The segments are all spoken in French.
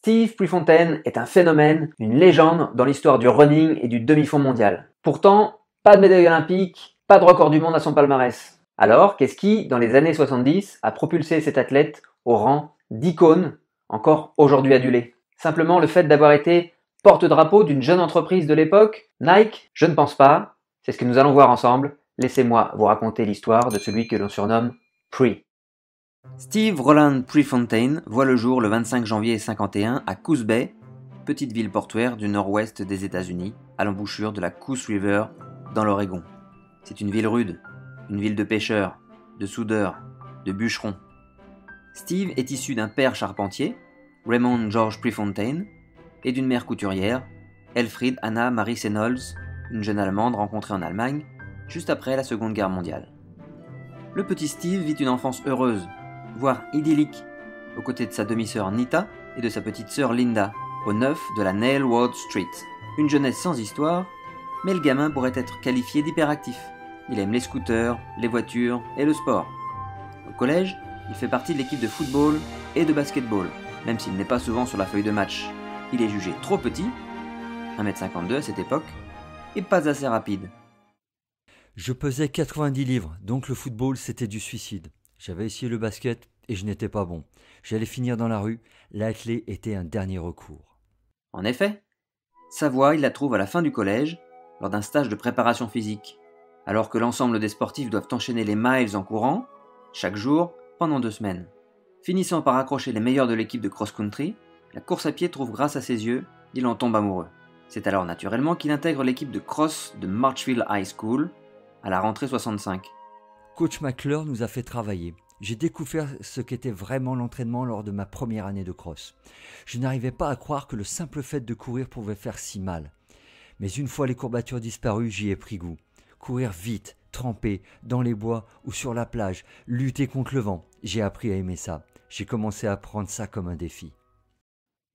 Steve Prefontaine est un phénomène, une légende dans l'histoire du running et du demi-fond mondial. Pourtant, pas de médaille olympique, pas de record du monde à son palmarès. Alors, qu'est-ce qui, dans les années 70, a propulsé cet athlète au rang d'icône, encore aujourd'hui adulé? Simplement le fait d'avoir été porte-drapeau d'une jeune entreprise de l'époque? Nike? Je ne pense pas. C'est ce que nous allons voir ensemble. Laissez-moi vous raconter l'histoire de celui que l'on surnomme Pre. Steve Roland Prefontaine voit le jour le 25 janvier 51 à Coos Bay, petite ville portuaire du nord-ouest des États-Unis, à l'embouchure de la Coos River, dans l'Oregon. C'est une ville rude, une ville de pêcheurs, de soudeurs, de bûcherons. Steve est issu d'un père charpentier, Raymond George Prefontaine, et d'une mère couturière, Elfriede Anna Marie Sennholz, une jeune Allemande rencontrée en Allemagne, juste après la Seconde Guerre mondiale. Le petit Steve vit une enfance heureuse, voire idyllique, aux côtés de sa demi-sœur Nita et de sa petite sœur Linda, au 9 de la Nail Ward Street. Une jeunesse sans histoire, mais le gamin pourrait être qualifié d'hyperactif. Il aime les scooters, les voitures et le sport. Au collège, il fait partie de l'équipe de football et de basketball, même s'il n'est pas souvent sur la feuille de match. Il est jugé trop petit, 1m52 à cette époque, et pas assez rapide. Je pesais 90 livres, donc le football c'était du suicide. J'avais essayé le basket et je n'étais pas bon. J'allais finir dans la rue, l'athlé était un dernier recours. En effet, sa voie, il la trouve à la fin du collège, lors d'un stage de préparation physique. Alors que l'ensemble des sportifs doivent enchaîner les miles en courant, chaque jour, pendant 2 semaines. Finissant par accrocher les meilleurs de l'équipe de cross-country, la course à pied trouve grâce à ses yeux, il en tombe amoureux. C'est alors naturellement qu'il intègre l'équipe de cross de Marchfield High School à la rentrée 65. Coach McClure nous a fait travailler. J'ai découvert ce qu'était vraiment l'entraînement lors de ma première année de cross. Je n'arrivais pas à croire que le simple fait de courir pouvait faire si mal. Mais une fois les courbatures disparues, j'y ai pris goût. Courir vite, tremper, dans les bois ou sur la plage, lutter contre le vent, j'ai appris à aimer ça. J'ai commencé à prendre ça comme un défi.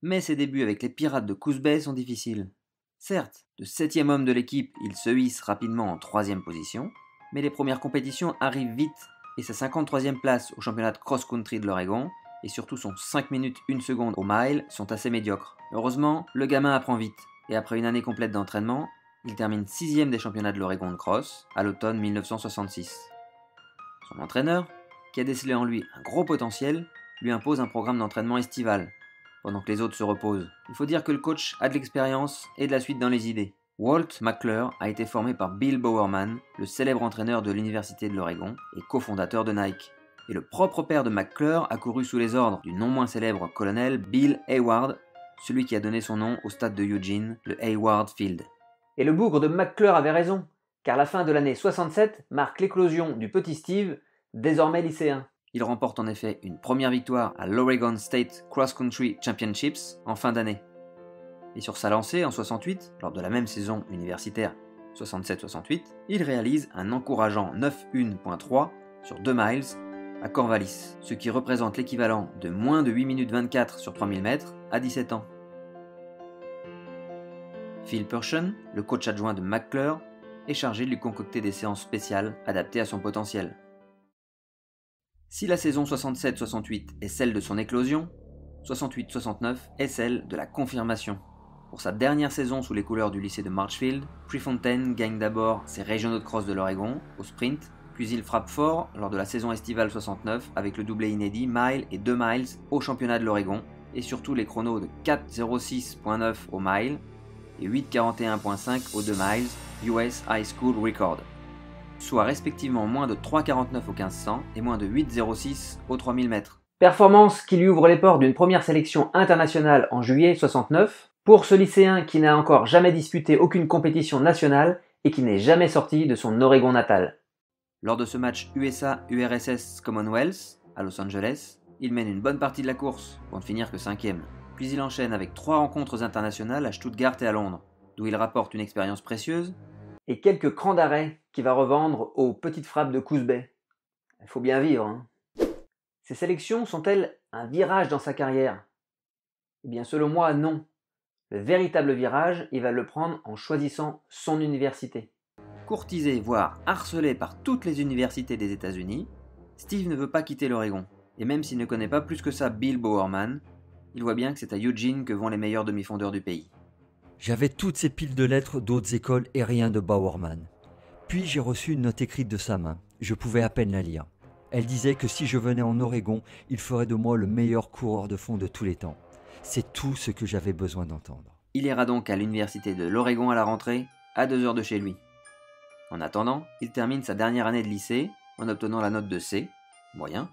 Mais ses débuts avec les Pirates de Coos Bay sont difficiles. Certes, de 7e homme de l'équipe, il se hisse rapidement en 3e position, mais les premières compétitions arrivent vite et sa 53e place au championnat de cross-country de l'Oregon et surtout son 5 minutes 1 seconde au mile sont assez médiocres. Heureusement, le gamin apprend vite et après une année complète d'entraînement, il termine 6e des championnats de l'Oregon de cross à l'automne 1966. Son entraîneur, qui a décelé en lui un gros potentiel, lui impose un programme d'entraînement estival, pendant que les autres se reposent. Il faut dire que le coach a de l'expérience et de la suite dans les idées. Walt McClure a été formé par Bill Bowerman, le célèbre entraîneur de l'Université de l'Oregon et cofondateur de Nike. Et le propre père de McClure a couru sous les ordres du non moins célèbre colonel Bill Hayward, celui qui a donné son nom au stade de Eugene, le Hayward Field. Et le bougre de McClure avait raison, car la fin de l'année 67 marque l'éclosion du petit Steve, désormais lycéen. Il remporte en effet une première victoire à l'Oregon State Cross Country Championships en fin d'année. Et sur sa lancée en 68, lors de la même saison universitaire 67-68, il réalise un encourageant 9:1.3 sur 2 miles à Corvallis, ce qui représente l'équivalent de moins de 8 minutes 24 sur 3000 mètres à 17 ans. Phil Pershon, le coach adjoint de McClure, est chargé de lui concocter des séances spéciales adaptées à son potentiel. Si la saison 67-68 est celle de son éclosion, 68-69 est celle de la confirmation. Pour sa dernière saison sous les couleurs du lycée de Marchfield, Prefontaine gagne d'abord ses régionaux de cross de l'Oregon, au sprint, puis il frappe fort lors de la saison estivale 69 avec le doublé inédit mile et 2 miles au championnat de l'Oregon, et surtout les chronos de 4:06.9 au mile et 8:41.5 au 2 miles, US High School Record, soit respectivement moins de 3:49 au 1500 et moins de 8:06 au 3000 mètres. Performance qui lui ouvre les portes d'une première sélection internationale en juillet 69, pour ce lycéen qui n'a encore jamais disputé aucune compétition nationale et qui n'est jamais sorti de son Oregon natal. Lors de ce match USA-URSS Commonwealth à Los Angeles, il mène une bonne partie de la course pour ne finir que 5e. Puis il enchaîne avec 3 rencontres internationales à Stuttgart et à Londres, d'où il rapporte une expérience précieuse et quelques crans d'arrêt qu'il va revendre aux petites frappes de Coos Bay. Il faut bien vivre, hein. Ces sélections sont-elles un virage dans sa carrière? Eh bien selon moi, non. Le véritable virage, il va le prendre en choisissant son université. Courtisé, voire harcelé par toutes les universités des États-Unis, Steve ne veut pas quitter l'Oregon. Et même s'il ne connaît pas plus que ça Bill Bowerman, il voit bien que c'est à Eugene que vont les meilleurs demi-fondeurs du pays. J'avais toutes ces piles de lettres d'autres écoles et rien de Bowerman. Puis j'ai reçu une note écrite de sa main. Je pouvais à peine la lire. Elle disait que si je venais en Oregon, il ferait de moi le meilleur coureur de fond de tous les temps. C'est tout ce que j'avais besoin d'entendre. Il ira donc à l'université de l'Oregon à la rentrée, à 2 heures de chez lui. En attendant, il termine sa dernière année de lycée en obtenant la note de C, moyen,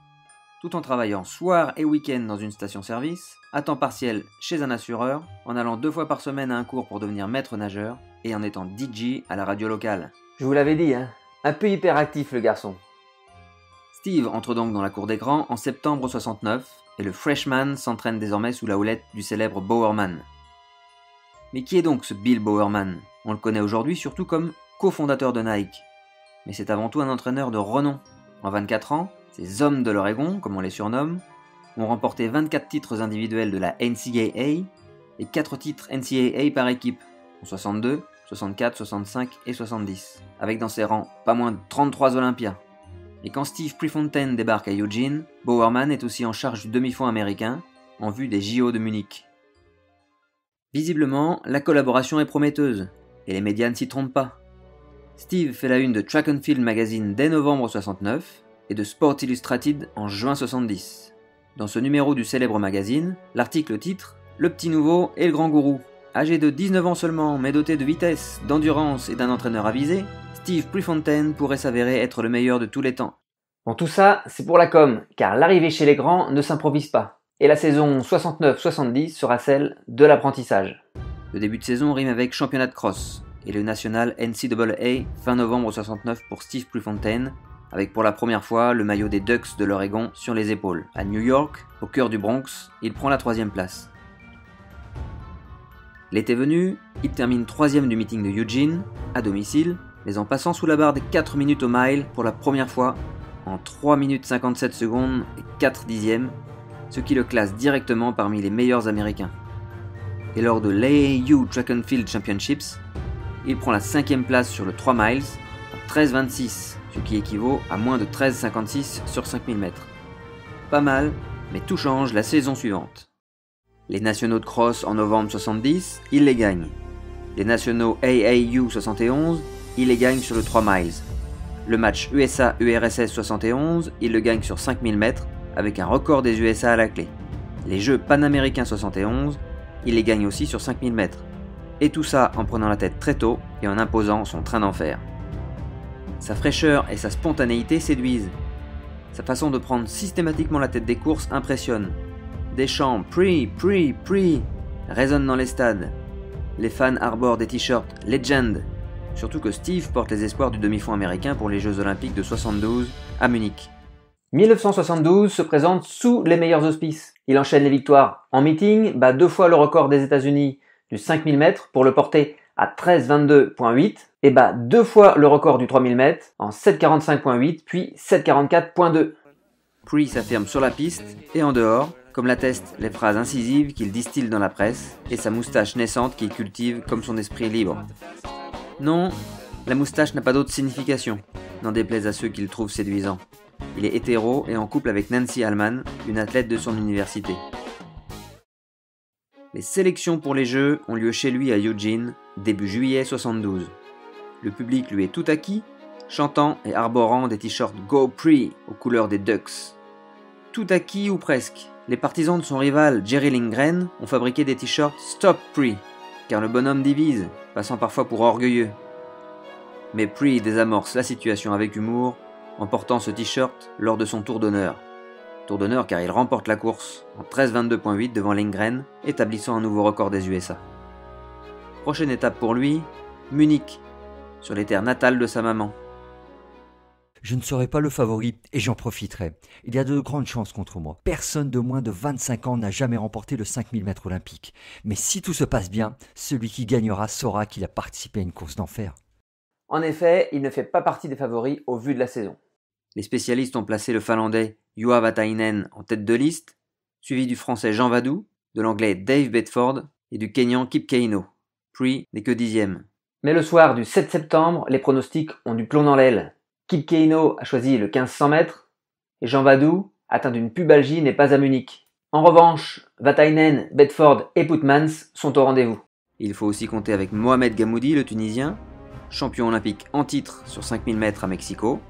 tout en travaillant soir et week-end dans une station-service, à temps partiel chez un assureur, en allant 2 fois par semaine à un cours pour devenir maître nageur et en étant DJ à la radio locale. Je vous l'avais dit, hein, un peu hyperactif le garçon. Steve entre donc dans la cour des grands en septembre 69 et le freshman s'entraîne désormais sous la houlette du célèbre Bowerman. Mais qui est donc ce Bill Bowerman ? On le connaît aujourd'hui surtout comme cofondateur de Nike. Mais c'est avant tout un entraîneur de renom. En 24 ans, ces hommes de l'Oregon, comme on les surnomme, ont remporté 24 titres individuels de la NCAA et 4 titres NCAA par équipe, en 62, 64, 65 et 70, avec dans ses rangs pas moins de 33 Olympias. Et quand Steve Prefontaine débarque à Eugene, Bowerman est aussi en charge du demi-fond américain, en vue des JO de Munich. Visiblement, la collaboration est prometteuse, et les médias ne s'y trompent pas. Steve fait la une de Track and Field Magazine dès novembre 69 et de Sport Illustrated en juin 70. Dans ce numéro du célèbre magazine, l'article titre « Le petit nouveau et le grand gourou ». Âgé de 19 ans seulement, mais doté de vitesse, d'endurance et d'un entraîneur avisé, Steve Prefontaine pourrait s'avérer être le meilleur de tous les temps. Bon, tout ça, c'est pour la com, car l'arrivée chez les grands ne s'improvise pas. Et la saison 69-70 sera celle de l'apprentissage. Le début de saison rime avec championnat de cross et le national NCAA fin novembre 69 pour Steve Prefontaine, avec pour la première fois le maillot des Ducks de l'Oregon sur les épaules. À New York, au cœur du Bronx, il prend la 3e place. L'été venu, il termine 3e du meeting de Eugene, à domicile, mais en passant sous la barre des 4 minutes au mile pour la première fois, en 3 minutes 57 secondes et 4 dixièmes, ce qui le classe directement parmi les meilleurs américains. Et lors de l'AAU Track and Field Championships, il prend la 5e place sur le 3 miles, en 13,26, ce qui équivaut à moins de 13,56 sur 5000 mètres. Pas mal, mais tout change la saison suivante. Les nationaux de cross en novembre 70, il les gagne. Les nationaux AAU 71, il les gagne sur le 3 miles. Le match USA-URSS 71, il le gagne sur 5000 mètres, avec un record des USA à la clé. Les Jeux panaméricains 71, il les gagne aussi sur 5000 mètres. Et tout ça en prenant la tête très tôt et en imposant son train d'enfer. Sa fraîcheur et sa spontanéité séduisent. Sa façon de prendre systématiquement la tête des courses impressionne. Des chants « Pre, Pre, Pre » résonnent dans les stades. Les fans arborent des t-shirts « Legend », surtout que Steve porte les espoirs du demi-fond américain pour les Jeux Olympiques de 72 à Munich. 1972 se présente sous les meilleurs auspices. Il enchaîne les victoires en meeting, bat 2 fois le record des États-Unis du 5000 mètres pour le porter à 13,22,8 et bat 2 fois le record du 3000 mètres en 7,45,8 puis 7,44,2. Pre s'affirme sur la piste et en dehors, comme l'attestent les phrases incisives qu'il distille dans la presse et sa moustache naissante qu'il cultive comme son esprit libre. Non, la moustache n'a pas d'autre signification, n'en déplaise à ceux qui le trouvent séduisant. Il est hétéro et en couple avec Nancy Allman, une athlète de son université. Les sélections pour les Jeux ont lieu chez lui à Eugene, début juillet 72. Le public lui est tout acquis, chantant et arborant des t-shirts Go Pre aux couleurs des Ducks. Tout acquis ou presque, les partisans de son rival Jerry Lindgren ont fabriqué des t-shirts Stop Pre, car le bonhomme divise, passant parfois pour orgueilleux. Mais Pre désamorce la situation avec humour en portant ce t-shirt lors de son tour d'honneur. Tour d'honneur car il remporte la course en 13,22,8 devant Lindgren, établissant un nouveau record des USA. Prochaine étape pour lui, Munich, sur les terres natales de sa maman. Je ne serai pas le favori et j'en profiterai. Il y a de grandes chances contre moi. Personne de moins de 25 ans n'a jamais remporté le 5000 mètres olympique. Mais si tout se passe bien, celui qui gagnera saura qu'il a participé à une course d'enfer. En effet, il ne fait pas partie des favoris au vu de la saison. Les spécialistes ont placé le Finlandais Juha Vatainen en tête de liste, suivi du Français Jean Vadou, de l'Anglais Dave Bedford et du Kenyan Kip Keino. Pre n'est que 10e. Mais le soir du 7 septembre, les pronostics ont du plomb dans l'aile. Kip Keino a choisi le 1500 mètres et Jean Vadou, atteint d'une pubalgie, n'est pas à Munich. En revanche, Vatainen, Bedford et Putmans sont au rendez-vous. Il faut aussi compter avec Mohamed Gamoudi, le Tunisien, champion olympique en titre sur 5000 mètres à Mexico.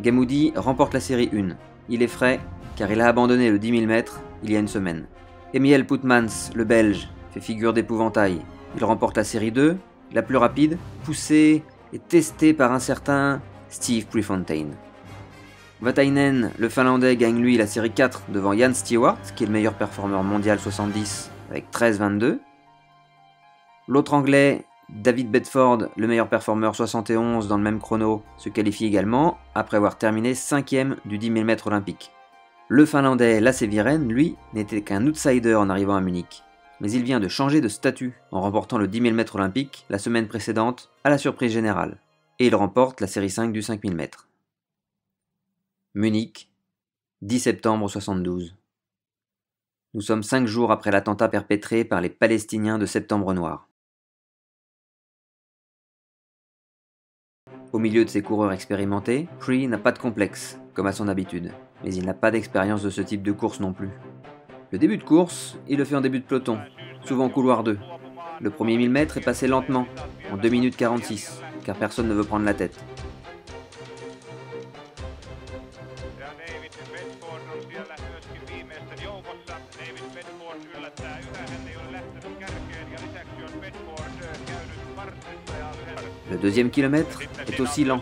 Gamoudi remporte la série 1. Il est frais car il a abandonné le 10 000 mètres il y a une semaine. Emile Putmans, le Belge, fait figure d'épouvantail. Il remporte la série 2, la plus rapide, poussée et testée par un certain Steve Prefontaine. Vatainen, le Finlandais, gagne lui la série 4 devant Jan Stewart, qui est le meilleur performeur mondial 70 avec 13,22. L'autre Anglais, David Bedford, le meilleur performeur 71 dans le même chrono, se qualifie également après avoir terminé 5e du 10 000 mètres olympique. Le Finlandais Lasse Viren, lui, n'était qu'un outsider en arrivant à Munich. Mais il vient de changer de statut en remportant le 10 000 mètres olympique la semaine précédente à la surprise générale. Et il remporte la série 5 du 5000 mètres. Munich, 10 septembre 72. Nous sommes 5 jours après l'attentat perpétré par les Palestiniens de Septembre Noir. Au milieu de ses coureurs expérimentés, Prix n'a pas de complexe, comme à son habitude, mais il n'a pas d'expérience de ce type de course non plus. Le début de course, il le fait en début de peloton, souvent couloir 2. Le premier 1000 mètres est passé lentement, en 2 minutes 46, car personne ne veut prendre la tête. Le deuxième kilomètre est aussi lent,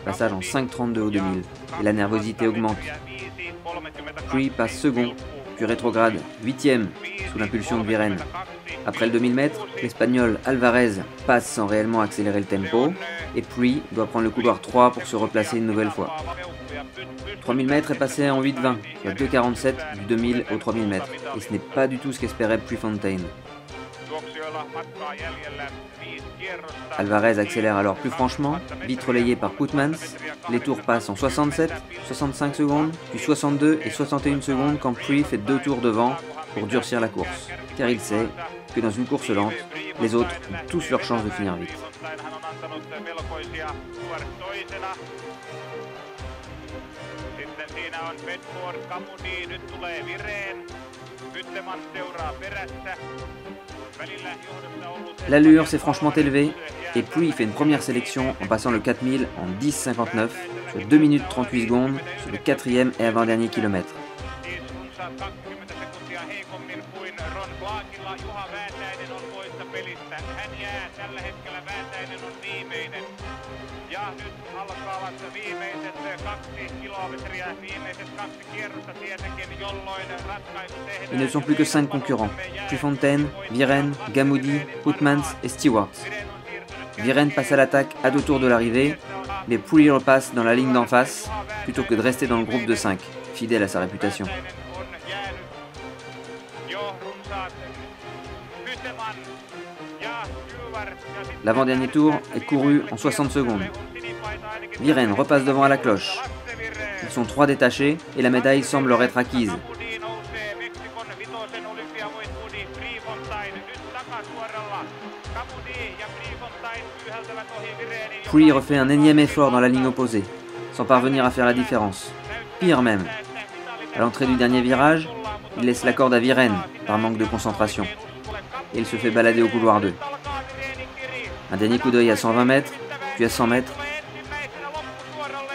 passage en 5,32 au 2000, et la nervosité augmente. Prix passe second, puis rétrograde, 8e, sous l'impulsion de Viren. Après le 2000 mètres, l'Espagnol Alvarez passe sans réellement accélérer le tempo, et Prix doit prendre le couloir 3 pour se replacer une nouvelle fois. 3000 mètres est passé en 8,20, soit 2,47 du 2000 au 3000 mètres, et ce n'est pas du tout ce qu'espérait Prefontaine. Alvarez accélère alors plus franchement, vite relayé par Putmans. Les tours passent en 67, 65 secondes, puis 62 et 61 secondes quand Prix fait 2 tours devant pour durcir la course, car il sait que dans une course lente, les autres ont tous leur chance de finir vite. L'allure s'est franchement élevée et Prix fait une première sélection en passant le 4000 en 10,59, soit 2 minutes 38 secondes sur le 4e et avant-dernier kilomètre. Ils ne sont plus que 5 concurrents, Prefontaine, Viren, Gamoudi, Putmans et Stewart. Viren passe à l'attaque à 2 tours de l'arrivée, mais Prix repasse dans la ligne d'en face, plutôt que de rester dans le groupe de 5, fidèle à sa réputation. L'avant-dernier tour est couru en 60 secondes. Viren repasse devant à la cloche. Ils sont 3 détachés et la médaille semble leur être acquise. Prix refait un énième effort dans la ligne opposée, sans parvenir à faire la différence. Pire même. À l'entrée du dernier virage, il laisse la corde à Viren par manque de concentration. Et il se fait balader au couloir 2. Un dernier coup d'œil à 120 mètres, puis à 100 mètres.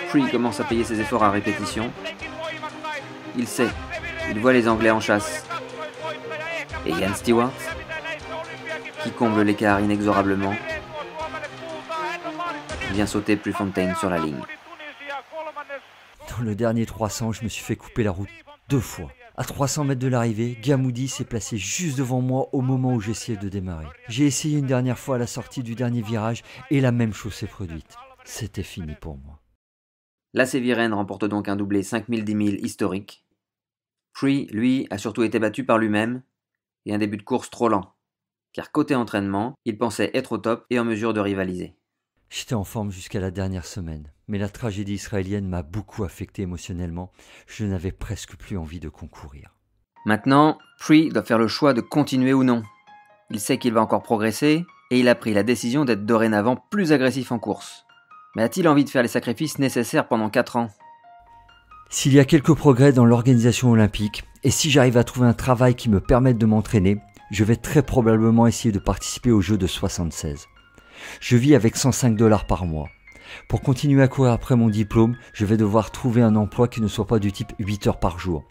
Prix commence à payer ses efforts à répétition. Il sait, il voit les Anglais en chasse. Et Jan Stewart, qui comble l'écart inexorablement, vient sauter Prefontaine sur la ligne. Dans le dernier 300, je me suis fait couper la route 2 fois. À 300 mètres de l'arrivée, Gamoudi s'est placé juste devant moi au moment où j'essayais de démarrer. J'ai essayé une dernière fois à la sortie du dernier virage et la même chose s'est produite. C'était fini pour moi. Lasse Viren remporte donc un doublé 5000-10 000 historique. Prix, lui, a surtout été battu par lui-même et un début de course trop lent, car côté entraînement, il pensait être au top et en mesure de rivaliser. J'étais en forme jusqu'à la dernière semaine, mais la tragédie israélienne m'a beaucoup affecté émotionnellement. Je n'avais presque plus envie de concourir. Maintenant, Prix doit faire le choix de continuer ou non. Il sait qu'il va encore progresser et il a pris la décision d'être dorénavant plus agressif en course. Mais a-t-il envie de faire les sacrifices nécessaires pendant 4 ans ? S'il y a quelques progrès dans l'organisation olympique, Et si j'arrive à trouver un travail qui me permette de m'entraîner, je vais très probablement essayer de participer aux Jeux de 76. Je vis avec 105 $ par mois. Pour continuer à courir après mon diplôme, je vais devoir trouver un emploi qui ne soit pas du type 8 heures par jour.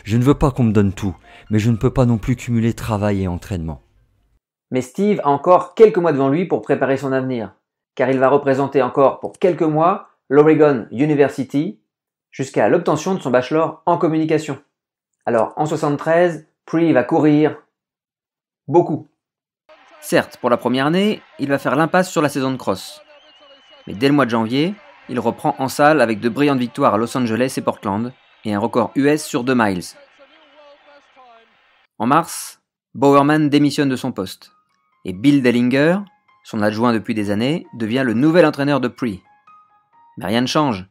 Je ne veux pas qu'on me donne tout, mais je ne peux pas non plus cumuler travail et entraînement. Mais Steve a encore quelques mois devant lui pour préparer son avenir, car il va représenter encore pour quelques mois l'Oregon University jusqu'à l'obtention de son bachelor en communication. Alors en 73, Prix va courir beaucoup. Certes, pour la première année, il va faire l'impasse sur la saison de cross. Mais dès le mois de janvier, il reprend en salle avec de brillantes victoires à Los Angeles et Portland et un record US sur 2 miles. En mars, Bowerman démissionne de son poste et Bill Dellinger, son adjoint depuis des années, devient le nouvel entraîneur de Prix. Mais rien ne change.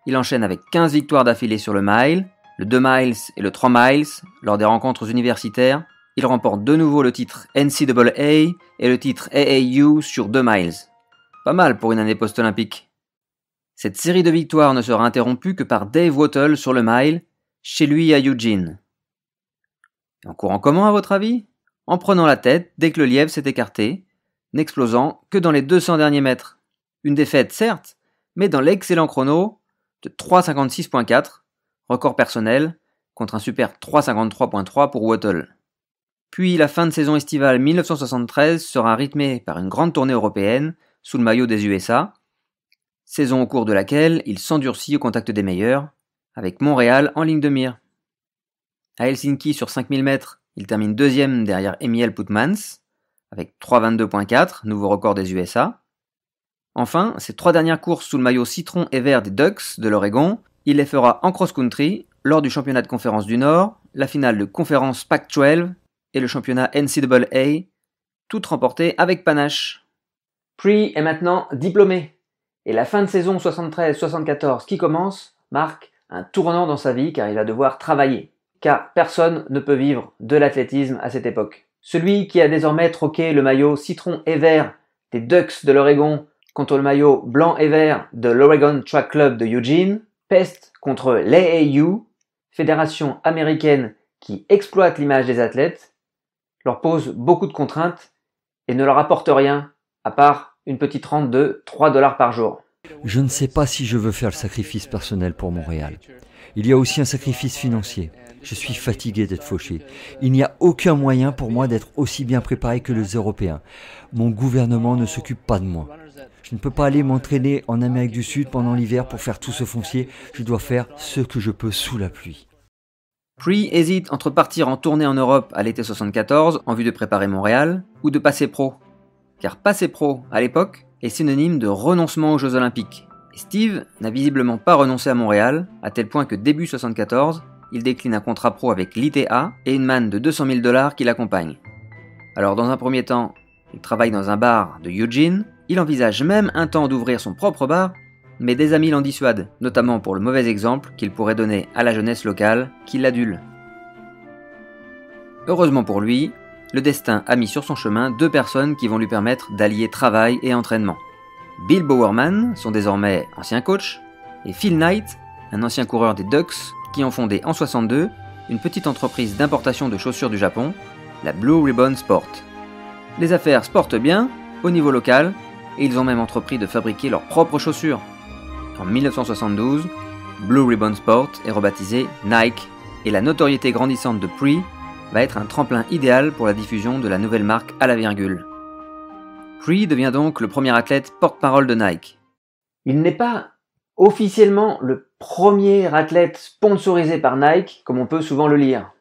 Il enchaîne avec 15 victoires d'affilée sur le mile, le 2 miles et le 3 miles lors des rencontres universitaires. Il remporte de nouveau le titre NCAA et le titre AAU sur 2 miles. Pas mal pour une année post-olympique. Cette série de victoires ne sera interrompue que par Dave Wottle sur le mile, chez lui à Eugene. En courant comment à votre avis ? En prenant la tête dès que le lièvre s'est écarté, n'explosant que dans les 200 derniers mètres. Une défaite certes, mais dans l'excellent chrono de 3,56.4, record personnel, contre un super 3,53.3 pour Wottle. Puis la fin de saison estivale 1973 sera rythmée par une grande tournée européenne sous le maillot des USA, saison au cours de laquelle il s'endurcit au contact des meilleurs, avec Montréal en ligne de mire. À Helsinki sur 5000 mètres, il termine deuxième derrière Emil Putmans, avec 3,22.4, nouveau record des USA. Enfin, ses 3 dernières courses sous le maillot citron et vert des Ducks de l'Oregon, il les fera en cross-country lors du championnat de conférence du Nord, la finale de conférence Pac-12 et le championnat NCAA, toutes remportées avec panache. Prix est maintenant diplômé et la fin de saison 73-74 qui commence marque un tournant dans sa vie car il va devoir travailler. Car personne ne peut vivre de l'athlétisme à cette époque. Celui qui a désormais troqué le maillot citron et vert des Ducks de l'Oregon contre le maillot blanc et vert de l'Oregon Track Club de Eugene peste contre l'AAU, fédération américaine qui exploite l'image des athlètes, leur pose beaucoup de contraintes et ne leur apporte rien à part une petite rente de 3 $ par jour. Je ne sais pas si je veux faire le sacrifice personnel pour Montréal. Il y a aussi un sacrifice financier. Je suis fatigué d'être fauché. Il n'y a aucun moyen pour moi d'être aussi bien préparé que les Européens. Mon gouvernement ne s'occupe pas de moi. Je ne peux pas aller m'entraîner en Amérique du Sud pendant l'hiver pour faire tout ce foncier. Je dois faire ce que je peux sous la pluie. Prix hésite entre partir en tournée en Europe à l'été 74 en vue de préparer Montréal ou de passer pro. Car passer pro, à l'époque, est synonyme de renoncement aux Jeux Olympiques. Et Steve n'a visiblement pas renoncé à Montréal, à tel point que début 74, il décline un contrat pro avec l'ITA et une manne de 200 000 $ qui l'accompagne. Alors dans un premier temps, il travaille dans un bar de Eugene, il envisage même un temps d'ouvrir son propre bar, mais des amis l'en dissuadent, notamment pour le mauvais exemple qu'il pourrait donner à la jeunesse locale qui l'adule. Heureusement pour lui, le destin a mis sur son chemin 2 personnes qui vont lui permettre d'allier travail et entraînement. Bill Bowerman, son désormais ancien coach, et Phil Knight, un ancien coureur des Ducks, qui ont fondé en 62 une petite entreprise d'importation de chaussures du Japon, la Blue Ribbon Sport. Les affaires se portent bien au niveau local et ils ont même entrepris de fabriquer leurs propres chaussures. En 1972, Blue Ribbon Sport est rebaptisé Nike et la notoriété grandissante de Prix va être un tremplin idéal pour la diffusion de la nouvelle marque à la virgule. Prix devient donc le premier athlète porte-parole de Nike. Il n'est pas officiellement le premier athlète sponsorisé par Nike, comme on peut souvent le lire.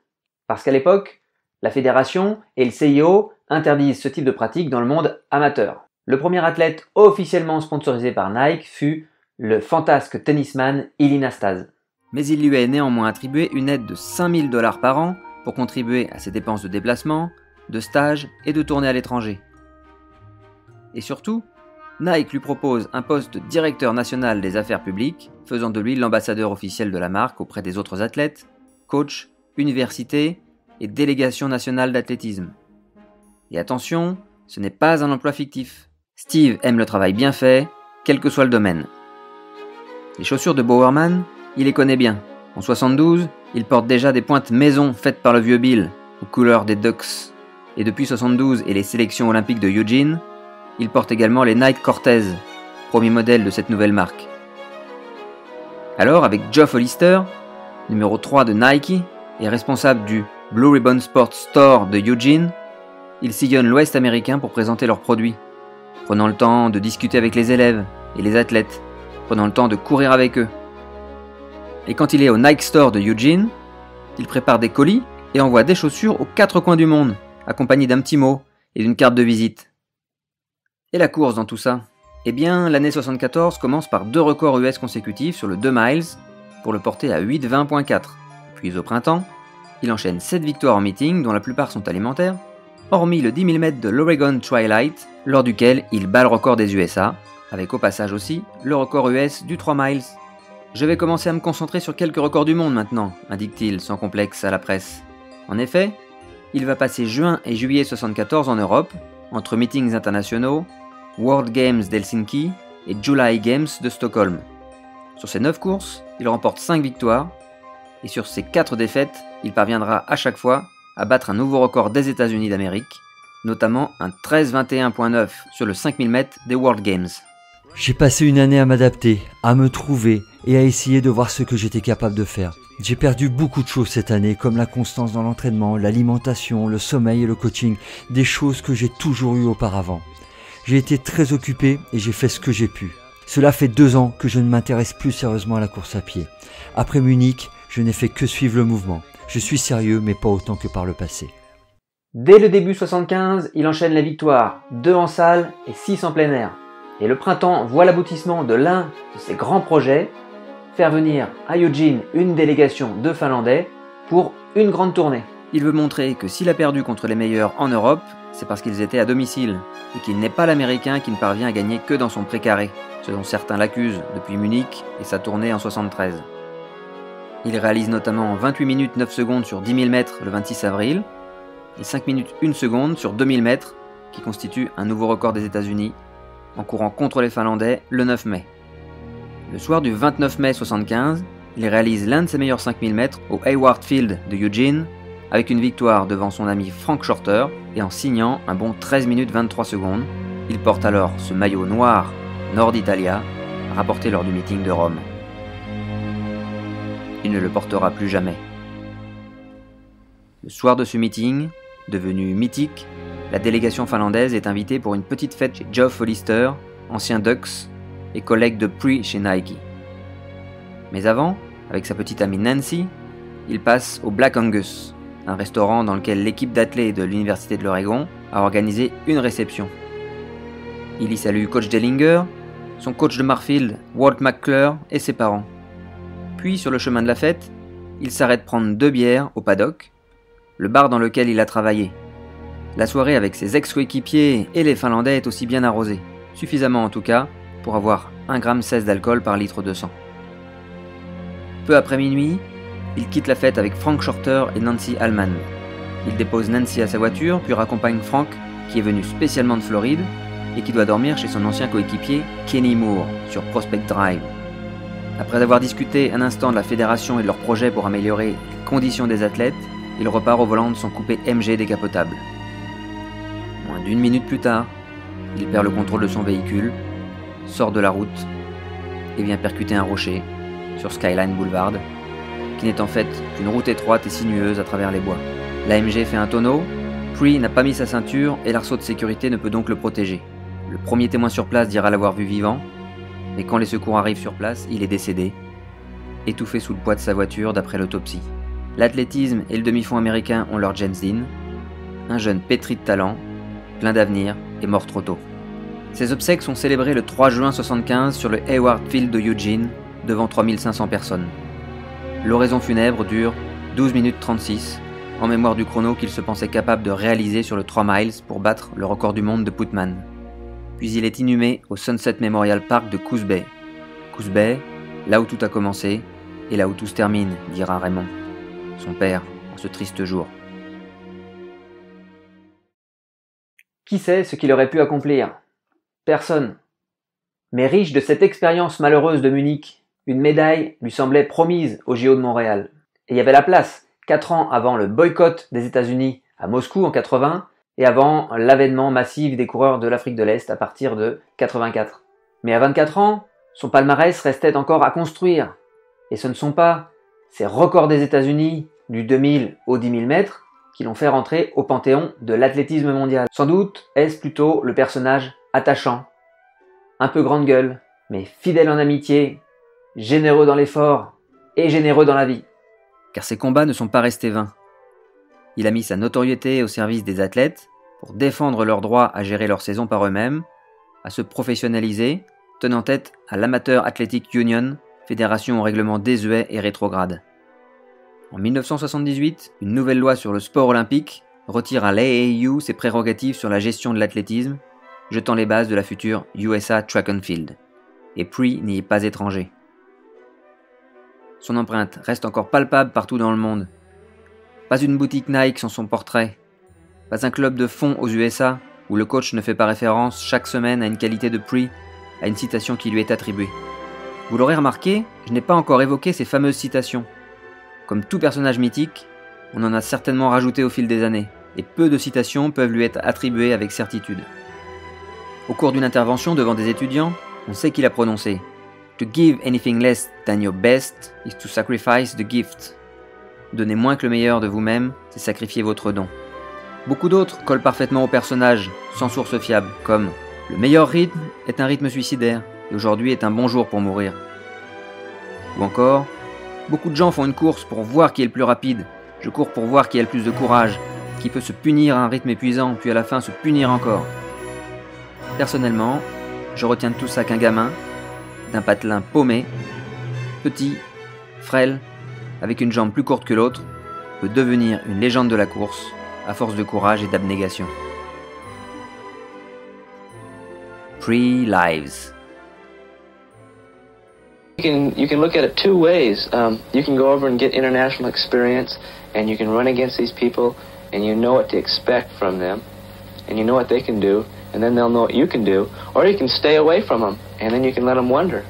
Parce qu'à l'époque, la fédération et le CIO interdisent ce type de pratique dans le monde amateur. Le premier athlète officiellement sponsorisé par Nike fut le fantasque tennisman Ilie Nastase. Mais il lui est néanmoins attribué une aide de 5 000 $ par an pour contribuer à ses dépenses de déplacement, de stage et de tournée à l'étranger. Et surtout, Nike lui propose un poste de directeur national des affaires publiques, faisant de lui l'ambassadeur officiel de la marque auprès des autres athlètes, coachs, universités et délégations nationales d'athlétisme. Et attention, ce n'est pas un emploi fictif. Steve aime le travail bien fait, quel que soit le domaine. Les chaussures de Bowerman, il les connaît bien. En 72, Il porte déjà des pointes maison faites par le vieux Bill, aux couleurs des Ducks. Et depuis 72 et les sélections olympiques de Eugene, il porte également les Nike Cortez, premier modèle de cette nouvelle marque. Alors, avec Geoff Hollister, numéro 3 de Nike et responsable du Blue Ribbon Sports Store de Eugene, ils sillonnent l'Ouest américain pour présenter leurs produits, prenant le temps de discuter avec les élèves et les athlètes, prenant le temps de courir avec eux. Et quand il est au Nike Store de Eugene, il prépare des colis et envoie des chaussures aux 4 coins du monde, accompagné d'un petit mot et d'une carte de visite. Et la course dans tout ça? Eh bien, l'année 74 commence par 2 records US consécutifs sur le 2 miles pour le porter à 8:20.4. Puis au printemps, il enchaîne 7 victoires en meeting dont la plupart sont alimentaires, hormis le 10 000 mètres de l'Oregon Twilight, lors duquel il bat le record des USA, avec au passage aussi le record US du 3 miles. Je vais commencer à me concentrer sur quelques records du monde maintenant, indique-t-il sans complexe à la presse. En effet, il va passer juin et juillet 74 en Europe, entre meetings internationaux, World Games d'Helsinki et July Games de Stockholm. Sur ces 9 courses, il remporte 5 victoires, et sur ces 4 défaites, il parviendra à chaque fois à battre un nouveau record des États-Unis d'Amérique, notamment un 13:21.9 sur le 5000 mètres des World Games. J'ai passé une année à m'adapter, à me trouver et à essayer de voir ce que j'étais capable de faire. J'ai perdu beaucoup de choses cette année, comme la constance dans l'entraînement, l'alimentation, le sommeil et le coaching, des choses que j'ai toujours eues auparavant. J'ai été très occupé et j'ai fait ce que j'ai pu. Cela fait 2 ans que je ne m'intéresse plus sérieusement à la course à pied. Après Munich, je n'ai fait que suivre le mouvement. Je suis sérieux, mais pas autant que par le passé. Dès le début 75, il enchaîne les victoires, 2 en salle et 6 en plein air. Et le printemps voit l'aboutissement de l'un de ses grands projets, faire venir à Eugene une délégation de Finlandais pour une grande tournée. Il veut montrer que s'il a perdu contre les meilleurs en Europe, c'est parce qu'ils étaient à domicile, et qu'il n'est pas l'Américain qui ne parvient à gagner que dans son précaré, ce dont certains l'accusent depuis Munich et sa tournée en 73. Il réalise notamment 28 minutes 9 secondes sur 10 000 mètres le 26 avril, et 5 minutes 1 seconde sur 2000 mètres, qui constitue un nouveau record des États-Unis, en courant contre les Finlandais le 9 mai. Le soir du 29 mai 75, il réalise l'un de ses meilleurs 5000 mètres au Hayward Field de Eugene, avec une victoire devant son ami Frank Shorter et en signant un bon 13 minutes 23 secondes. Il porte alors ce maillot noir Nord Italia, rapporté lors du meeting de Rome. Il ne le portera plus jamais. Le soir de ce meeting, devenu mythique, la délégation finlandaise est invitée pour une petite fête chez Geoff Hollister, ancien Ducks et collègue de Prix chez Nike. Mais avant, avec sa petite amie Nancy, il passe au Black Angus, un restaurant dans lequel l'équipe d'athlètes de l'Université de l'Oregon a organisé une réception. Il y salue coach Dellinger, son coach de Marfield, Walt McClure et ses parents. Puis, sur le chemin de la fête, il s'arrête prendre 2 bières au paddock, le bar dans lequel il a travaillé. La soirée avec ses ex-coéquipiers et les Finlandais est aussi bien arrosée, suffisamment en tout cas pour avoir 1,16 g d'alcool par litre de sang. Peu après minuit, il quitte la fête avec Frank Shorter et Nancy Allman. Il dépose Nancy à sa voiture, puis raccompagne Frank, qui est venu spécialement de Floride et qui doit dormir chez son ancien coéquipier Kenny Moore sur Prospect Drive. Après avoir discuté un instant de la fédération et de leurs projets pour améliorer les conditions des athlètes, il repart au volant de son coupé MG décapotable. Moins d'1 minute plus tard, il perd le contrôle de son véhicule, sort de la route et vient percuter un rocher sur Skyline Boulevard, qui n'est en fait qu'une route étroite et sinueuse à travers les bois. L'AMG fait un tonneau, Prix n'a pas mis sa ceinture et l'arceau de sécurité ne peut donc le protéger. Le premier témoin sur place dira l'avoir vu vivant, mais quand les secours arrivent sur place, il est décédé, étouffé sous le poids de sa voiture d'après l'autopsie. L'athlétisme et le demi-fond américain ont leur James Dean, un jeune pétri de talent, plein d'avenir et mort trop tôt. Ses obsèques sont célébrées le 3 juin 1975 sur le Hayward Field de Eugene, devant 3500 personnes. L'oraison funèbre dure 12 minutes 36, en mémoire du chrono qu'il se pensait capable de réaliser sur le 3 miles pour battre le record du monde de Putman. Puis il est inhumé au Sunset Memorial Park de Coos Bay. Coos Bay, là où tout a commencé, et là où tout se termine, dira Raymond, son père, en ce triste jour. Qui sait ce qu'il aurait pu accomplir? Personne. Mais riche de cette expérience malheureuse de Munich, une médaille lui semblait promise au JO de Montréal. Et il y avait la place, 4 ans avant le boycott des États-Unis à Moscou en 80 et avant l'avènement massif des coureurs de l'Afrique de l'Est à partir de 84. Mais à 24 ans, son palmarès restait encore à construire. Et ce ne sont pas ces records des États-Unis du 2000 au 10 000 mètres qui l'ont fait rentrer au panthéon de l'athlétisme mondial. Sans doute est-ce plutôt le personnage attachant, un peu grande gueule, mais fidèle en amitié, généreux dans l'effort et généreux dans la vie. Car ses combats ne sont pas restés vains. Il a mis sa notoriété au service des athlètes pour défendre leur droit à gérer leur saison par eux-mêmes, à se professionnaliser, tenant tête à l'Amateur Athletic Union, fédération au règlement désuet et rétrograde. En 1978, une nouvelle loi sur le sport olympique retire à l'AAU ses prérogatives sur la gestion de l'athlétisme, jetant les bases de la future USA Track and Field. Et Prix n'y est pas étranger. Son empreinte reste encore palpable partout dans le monde. Pas une boutique Nike sans son portrait. Pas un club de fond aux USA où le coach ne fait pas référence chaque semaine à une qualité de Prix, à une citation qui lui est attribuée. Vous l'aurez remarqué, je n'ai pas encore évoqué ces fameuses citations. Comme tout personnage mythique, on en a certainement rajouté au fil des années, et peu de citations peuvent lui être attribuées avec certitude. Au cours d'une intervention devant des étudiants, on sait qu'il a prononcé « To give anything less than your best is to sacrifice the gift ». Donner moins que le meilleur de vous-même, c'est sacrifier votre don. Beaucoup d'autres collent parfaitement au personnage, sans source fiable, comme « Le meilleur rythme est un rythme suicidaire, et aujourd'hui est un bon jour pour mourir ». Ou encore « Beaucoup de gens font une course pour voir qui est le plus rapide, je cours pour voir qui a le plus de courage, qui peut se punir à un rythme épuisant, puis à la fin se punir encore ». Personnellement, je retiens de tout ça qu'un gamin, d'un patelin paumé, petit, frêle, avec une jambe plus courte que l'autre, peut devenir une légende de la course, à force de courage et d'abnégation. Prix Lives. You can look at it two ways. You can go over and get international experience, and you can run against these people, and you know what to expect from them, and you know what they can do, and then they'll know what you can do, or you can stay away from them, and then you can let them wonder.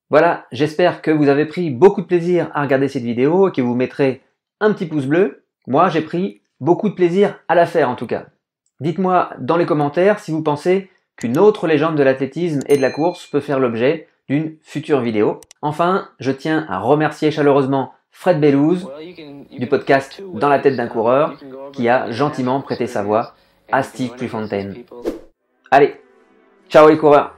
Voilà, j'espère que vous avez pris beaucoup de plaisir à regarder cette vidéo et que vous mettrez un petit pouce bleu. Moi, j'ai pris beaucoup de plaisir à la faire en tout cas. Dites-moi dans les commentaires si vous pensez qu'une autre légende de l'athlétisme et de la course peut faire l'objet d'une future vidéo. Enfin, je tiens à remercier chaleureusement Fred Bellouz du podcast Dans la tête d'un coureur qui a gentiment prêté sa voix à Steve Prefontaine. Allez, ciao les coureurs!